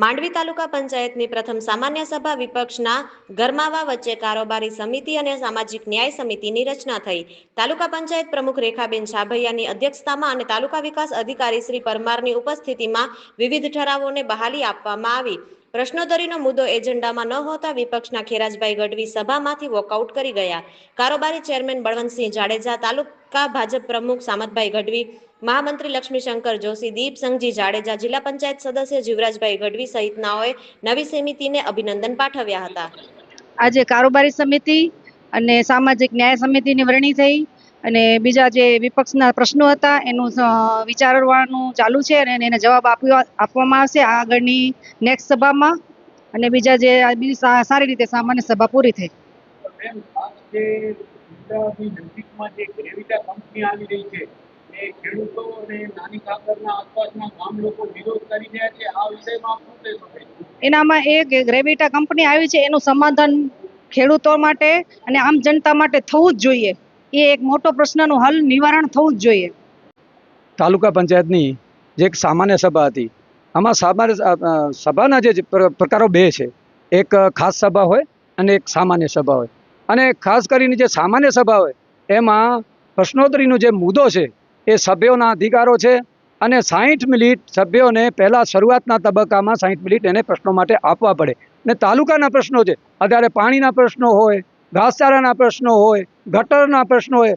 માંડવી તાલુકા પંચાયતની પ્રથમ સામાન્ય સભા વિપક્ષના ગરમાવા વચ્ચે કારોબારી સમિતિ અને સામાજિક ન્યાય સમિતિની રચના થઈ। તાલુકા પંચાયત પ્રમુખ રેખાબેન છાભૈયાની અધ્યક્ષતામાં અને તાલુકા વિકાસ અધિકારી શ્રી પરમારની ઉપસ્થિતિમાં વિવિધ ઠરાવોને બહાલી આપવામાં આવી। પ્રશ્નોત્તરીનો મુદ્દો એજન્ડામાં ન હોતા વિપક્ષના ખેરાજભાઈ ગઢવી સભામાંથી વોકઆઉટ કરી ગયા। કારોબારી ચેરમેન બળવંતસિંહ જાડેજા, તાલુકા ભાજપ પ્રમુખ સામતભાઈ ગઢવી, મહામંત્રી લક્ષ્મીશંકર જોશી, દીપસંઘજી જાડેજા, જિલ્લા પંચાયત સદસ્ય જીવરાજભાઈ ગઢવી સહિતનાઓએ નવી સમિતિને અભિનંદન પાઠવ્યા હતા। આજે કારોબારી સમિતિ અને સામાજિક ન્યાય સમિતિની વરણી થઈ અને બીજા જે વિપક્ષના પ્રશ્નો હતા એનું વિચારવાનું ચાલુ છે અને એને જવાબ આપવામાં આવશે આગળની નેક્સ્ટ સભામાં। અને બીજા જે સારી રીતે સામાન્ય સભા પૂરી થઈ। એનામાં એક ગ્રેવિટા કંપની આવી છે એનું સમાધાન ખેડૂતો માટે અને આમ જનતા માટે થવું જ જોઈએ। એ એક મોટો પ્રશ્નનું હલ નિવારણ થવું જ જોઈએ। તાલુકા પંચાયતની જે એક સામાન્ય સભા હતી, આમાં સામાન્ય સભાના જે પ્રકારો બે છે, એક ખાસ સભા હોય અને એક સામાન્ય સભા હોય। અને ખાસ કરીને જે સામાન્ય સભા હોય એમાં પ્રશ્નોત્તરીનો જે મુદ્દો છે એ સભ્યોના અધિકારો છે અને 60 મિનિટ સભ્યોને પહેલાં શરૂઆતના તબક્કામાં 60 મિનિટ એને પ્રશ્નો માટે આપવા પડે। ને તાલુકાના પ્રશ્નો છે, અત્યારે પાણીના પ્રશ્નો હોય, ઘાસચારાના પ્રશ્નો હોય, ગટરના પ્રશ્નો હોય,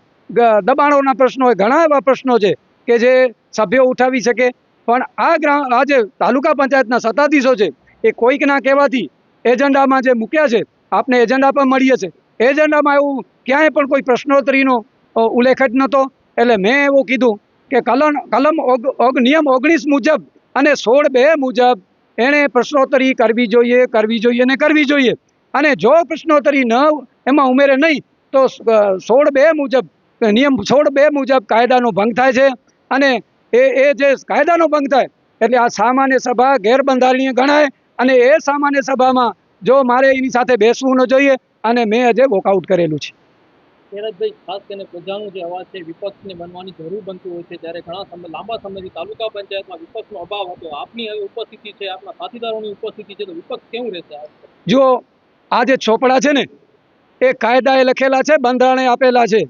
દબાણોના પ્રશ્નો હોય, ઘણા એવા પ્રશ્નો છે કે જે સભ્યો ઉઠાવી શકે। પણ આ જે તાલુકા પંચાયતના સત્તાધીશો છે એ કોઈકના કહેવાથી એજન્ડામાં જે મૂક્યા છે, આપને એજન્ડા પણ મળીએ છે, એજન્ડામાં એવું ક્યાંય પણ કોઈ પ્રશ્નોત્તરીનો ઉલ્લેખ જ નહોતો। એટલે મેં એવું કીધું કે નિયમ 19 મુજબ અને 16(2) મુજબ એણે પ્રશ્નોત્તરી કરવી જોઈએ। અને જો પ્રશ્નોત્તરી એમાં ઉમેરે નહીં તો 16(2) મુજબ નિયમ 16(2) મુજબ કાયદાનો ભંગ થાય છે। અને એ જે કાયદાનો ભંગ થાય એટલે આ સામાન્ય સભા ગેરબંધારણીય ગણાય અને એ સામાન્ય સભામાં જો મારે એની સાથે બેસવું ન જોઈએ અને મેં આજે વોકઆઉટ કરેલું છે। ખેરાજભાઈ, ખાસ કરીને પ્રજાનો જે અવાજ છે વિપક્ષને બનવાની જરૂર બનતી હોય છે, ત્યારે ઘણા લાંબા સમયથી તાલુકા પંચાયતમાં વિપક્ષનો અભાવ હતો। આપની હવે ઉપસ્થિતિ છે, આપના સાથીદારોની ઉપસ્થિતિ છે, તો વિપક્ષ કેવું રહેશે? જો આ જે ચોપડા છે ને એ કાયદાએ લખેલા છે, બંધારણે આપેલા છે,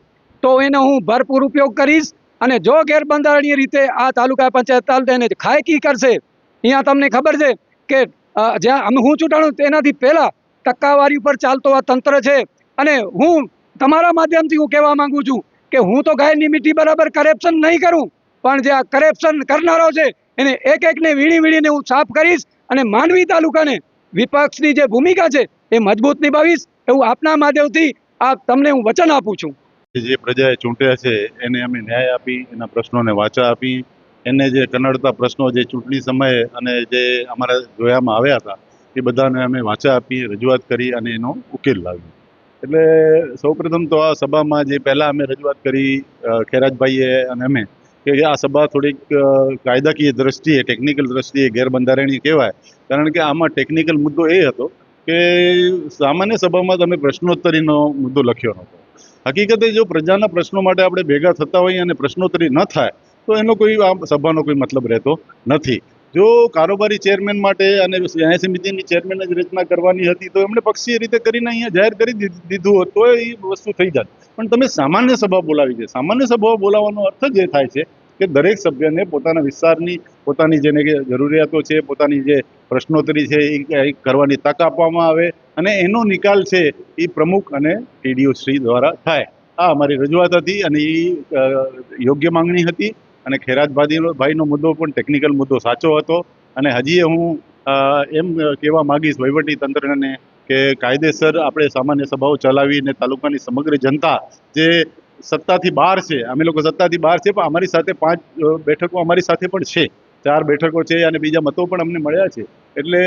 તો એનો હું ભરપૂર ઉપયોગ કરીશ। અને જો ગેરબંધારણીય રીતે આ તાલુકા પંચાયત એને ખાયકી કરશે, અહીંયા તમને ખબર છે કે જ્યાં હું ચૂંટાણું તેનાથી પહેલાં ટકાવારી ઉપર ચાલતો આ તંત્ર છે। અને હું તમારા માધ્યમથી હું કહેવા માંગુ છું કે હું તો ગાયની મીઠી બરાબર કરપ્શન નહીં કરું, પણ જે આ કરપ્શન કરનારો છે એને એકને વીણીને હું સાફ કરીશ અને માંડવી તાલુકાને વિપક્ષની જે ભૂમિકા છે એ મજબૂત નિભાવીશ, એવું આપના માધ્યમથી તમને હું વચન આપું છું। જે પ્રજાએ ચૂંટ્યા છે એને અમે ન્યાય આપી, એના પ્રશ્નોને વાચા આપી, એને જે કનડતા પ્રશ્નો જે ચૂંટણી સમયે અને જે અમારા જોયામાં આવ્યા હતા એ બધાને અમે વાચા આપી, રજૂઆત કરી અને એનો ઉકેલ લાવ્યો। એટલે સૌપ્રથમ તો આ સભામાં જે પહેલાં અમે રજૂઆત કરી ખેરાજભાઈએ અને અમે કે આ સભા થોડીક કાયદાકીય દ્રષ્ટિએ, ટેકનિકલ દ્રષ્ટિએ ગેરબંધારણીય કહેવાય, કારણ કે આમાં ટેકનિકલ મુદ્દો એ હતો કે સામાન્ય સભામાં તમે પ્રશ્નોત્તરીનો મુદ્દો લખ્યો નહોતો। હકીકતે જો પ્રજાના પ્રશ્નો માટે આપણે ભેગા થતા હોઈએ અને પ્રશ્નોત્તરી ન થાય તો એનો કોઈ આ સભાનો કોઈ મતલબ રહેતો નથી। જો કારોબારી ચેરમેન માટે અને ન્યાય સમિતિની ચેરમેન જ રચના કરવાની હતી તો એમણે પક્ષીય રીતે કરીને અહીંયા જાહેર કરી દીધું હોત તો એ વસ્તુ થઈ જાત। પણ તમે સામાન્ય સભા બોલાવી છે। સામાન્ય સભા બોલાવવાનો અર્થ જ એ થાય છે કે દરેક સભ્યને પોતાના વિસ્તારની પોતાની જેને કે જરૂરિયાતો છે, પોતાની જે પ્રશ્નોત્તરી છે એ કરવાની તક આપવામાં આવે અને એનો નિકાલ છે એ પ્રમુખ અને ટીડીઓ શ્રી દ્વારા થાય। આ અમારી રજૂઆત હતી અને એ યોગ્ય માંગણી હતી। અને ખેરાજભાઈનો મુદ્દો પણ ટેકનિકલ મુદ્દો સાચો હતો। અને હજી હું એમ કહેવા માગીશ વહીવટી તંત્રને કે કાયદેસર આપણે સામાન્ય સભાઓ ચલાવીને તાલુકાની સમગ્ર જનતા જે સત્તાથી બહાર છે, અમે લોકો સત્તાથી બહાર છે પણ અમારી સાથે 5 બેઠકો અમારી સાથે પણ છે, 4 બેઠકો છે અને બીજા મતો પણ અમને મળ્યા છે। એટલે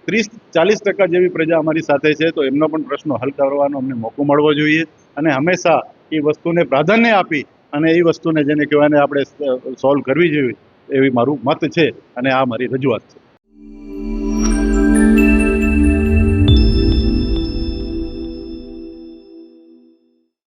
30-40% જેવી પ્રજા અમારી સાથે છે, તો એમનો પણ પ્રશ્નો હલ કરવાનો અમને મોકો મળવો જોઈએ અને હંમેશા એ વસ્તુને પ્રાધાન્ય આપી અને એ વસ્તુને જેને કહેવાય આપણે સોલ્વ કરવી જોઈએ એવી મારું મત છે અને આ મારી રજૂઆત છે।